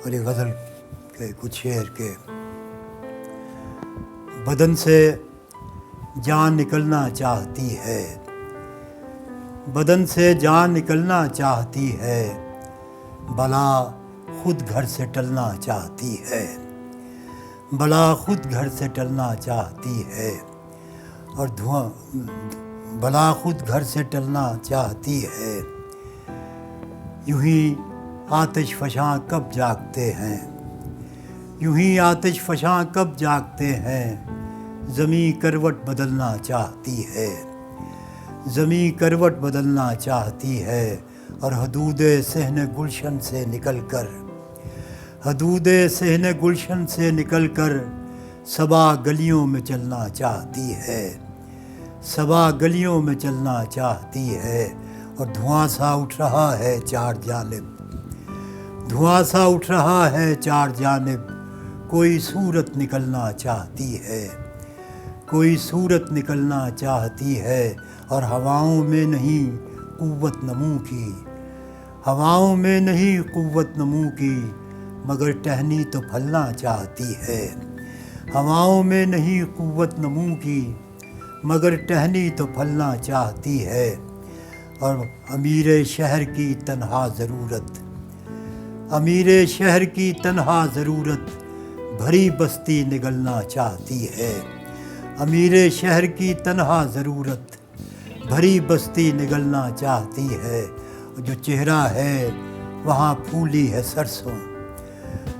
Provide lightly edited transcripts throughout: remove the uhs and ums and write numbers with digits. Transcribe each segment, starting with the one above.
और ये गज़ल के कुछ शेर के। बदन से जान निकलना चाहती है, बदन से जान निकलना चाहती है, बला खुद घर से टलना चाहती है, बला खुद घर से टलना चाहती है, और धुआं बला खुद घर से टलना चाहती है। यूं ही आतिश फशां कब जागते हैं, यूं ही आतिश फशां कब जागते हैं, ज़मीं करवट बदलना चाहती है, ज़मीं करवट बदलना चाहती है, और हदूदे सहन गुलशन से निकल कर, हदूदे सहन गुलशन से निकल कर सबा गलियों में चलना चाहती है, सबा गलियों में चलना चाहती है, और धुआं सा उठ रहा है चार जानिब, धुआं सा उठ रहा है चार जानिब, कोई सूरत निकलना चाहती है, कोई सूरत निकलना चाहती है, और हवाओं में नहीं क़ुव्वत नमू की, हवाओं में नहीं क़ुव्वत नमू की, मगर टहनी तो फलना चाहती है, हवाओं में नहीं क़ुव्वत नमू की, मगर टहनी तो फलना चाहती है, और अमीर शहर की तन्हा ज़रूरत, अमीर शहर की तन्हा ज़रूरत, भरी बस्ती निगलना चाहती है, अमीर शहर की तन्हा ज़रूरत, भरी बस्ती निगलना चाहती है, जो चेहरा है वहाँ फूली है सरसों,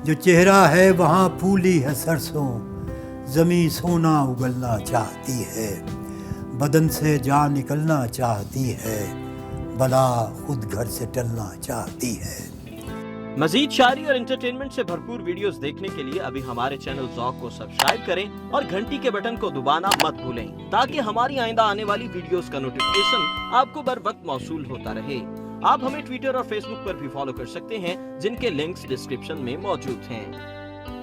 जो चेहरा है वहाँ फूली है सरसों, ज़मीं सोना उगलना चाहती है, बदन से जान निकलना चाहती है, बला खुद घर से टलना चाहती है। मजीद शायरी और एंटरटेनमेंट से भरपूर वीडियोस देखने के लिए अभी हमारे चैनल ज़ौक़ को सब्सक्राइब करें और घंटी के बटन को दबाना मत भूलें, ताकि हमारी आइंदा आने वाली वीडियोस का नोटिफिकेशन आपको बर वक्त मौसूल होता रहे। आप हमें ट्विटर और फेसबुक पर भी फॉलो कर सकते हैं, जिनके लिंक्स डिस्क्रिप्शन में मौजूद हैं।